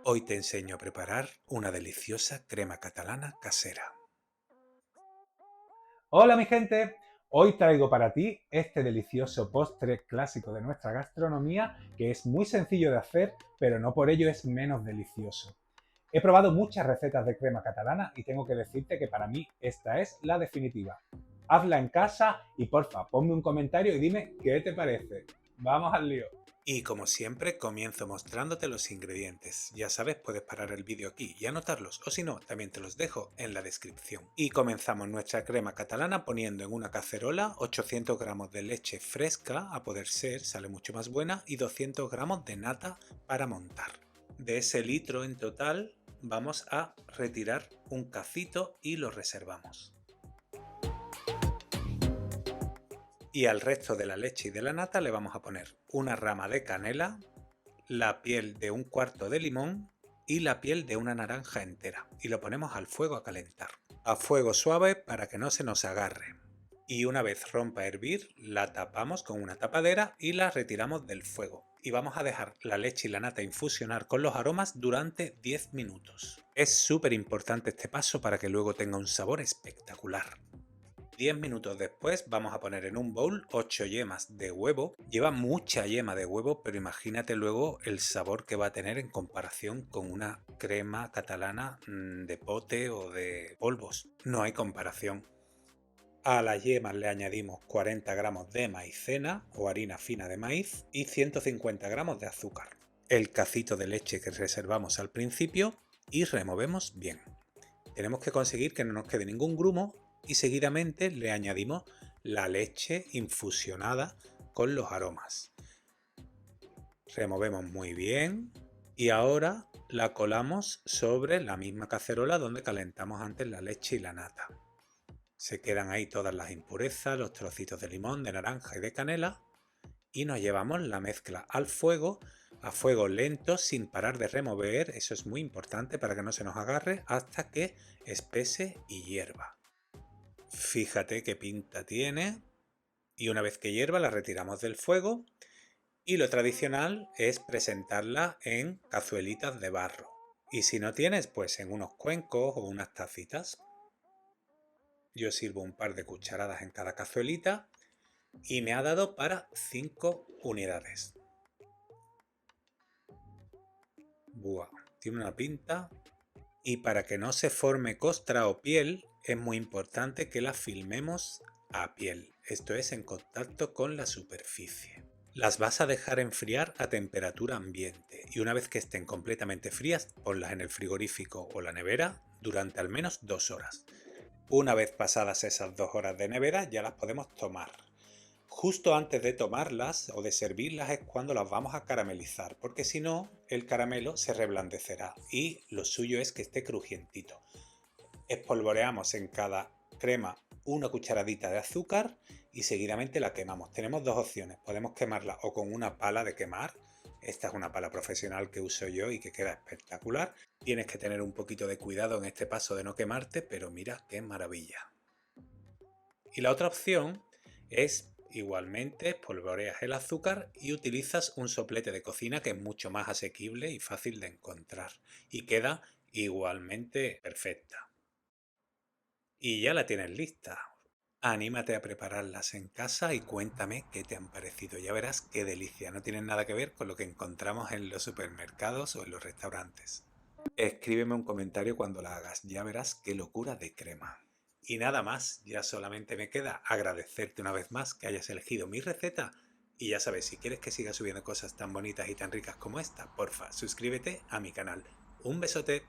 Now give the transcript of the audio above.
Hoy te enseño a preparar una deliciosa crema catalana casera. Hola mi gente, hoy traigo para ti este delicioso postre clásico de nuestra gastronomía que es muy sencillo de hacer, pero no por ello es menos delicioso. He probado muchas recetas de crema catalana y tengo que decirte que para mí esta es la definitiva. Hazla en casa y porfa, ponme un comentario y dime qué te parece. Vamos al lío. Y como siempre, comienzo mostrándote los ingredientes. Ya sabes, puedes parar el vídeo aquí y anotarlos, o si no, también te los dejo en la descripción. Y comenzamos nuestra crema catalana poniendo en una cacerola 800 gramos de leche fresca, a poder ser, sale mucho más buena, y 200 gramos de nata para montar. De ese litro en total, vamos a retirar un cacito y lo reservamos. Y al resto de la leche y de la nata le vamos a poner una rama de canela, la piel de un cuarto de limón y la piel de una naranja entera. Y lo ponemos al fuego a calentar. A fuego suave para que no se nos agarre. Y una vez rompa a hervir, la tapamos con una tapadera y la retiramos del fuego. Y vamos a dejar la leche y la nata infusionar con los aromas durante 10 minutos. Es súper importante este paso para que luego tenga un sabor espectacular. 10 minutos después vamos a poner en un bowl 8 yemas de huevo. Lleva mucha yema de huevo, pero imagínate luego el sabor que va a tener en comparación con una crema catalana de pote o de polvos. No hay comparación. A las yemas le añadimos 40 gramos de maicena o harina fina de maíz y 150 gramos de azúcar. El cacito de leche que reservamos al principio y removemos bien. Tenemos que conseguir que no nos quede ningún grumo y seguidamente le añadimos la leche infusionada con los aromas. Removemos muy bien y ahora la colamos sobre la misma cacerola donde calentamos antes la leche y la nata. Se quedan ahí todas las impurezas, los trocitos de limón, de naranja y de canela y nos llevamos la mezcla al fuego, a fuego lento, sin parar de remover, eso es muy importante para que no se nos agarre, hasta que espese y hierva. Fíjate qué pinta tiene y una vez que hierva la retiramos del fuego y lo tradicional es presentarla en cazuelitas de barro y si no tienes pues en unos cuencos o unas tacitas. Yo sirvo un par de cucharadas en cada cazuelita y me ha dado para 5 unidades. Buah, tiene una pinta. Y para que no se forme costra o piel, es muy importante que la filmemos a piel, esto es en contacto con la superficie. Las vas a dejar enfriar a temperatura ambiente y una vez que estén completamente frías, ponlas en el frigorífico o la nevera durante al menos 2 horas. Una vez pasadas esas 2 horas de nevera ya las podemos tomar. Justo antes de tomarlas o de servirlas es cuando las vamos a caramelizar, porque si no, el caramelo se reblandecerá y lo suyo es que esté crujientito. Espolvoreamos en cada crema una cucharadita de azúcar y seguidamente la quemamos. Tenemos dos opciones, podemos quemarla o con una pala de quemar. Esta es una pala profesional que uso yo y que queda espectacular. Tienes que tener un poquito de cuidado en este paso de no quemarte, pero mira qué maravilla. Y la otra opción es igualmente espolvoreas el azúcar y utilizas un soplete de cocina que es mucho más asequible y fácil de encontrar y queda igualmente perfecta. Y ya la tienes lista. Anímate a prepararlas en casa y cuéntame qué te han parecido. Ya verás qué delicia. No tienen nada que ver con lo que encontramos en los supermercados o en los restaurantes. Escríbeme un comentario cuando la hagas. Ya verás qué locura de crema. Y nada más, ya solamente me queda agradecerte una vez más que hayas elegido mi receta. Y ya sabes, si quieres que siga subiendo cosas tan bonitas y tan ricas como esta, porfa, suscríbete a mi canal. Un besote.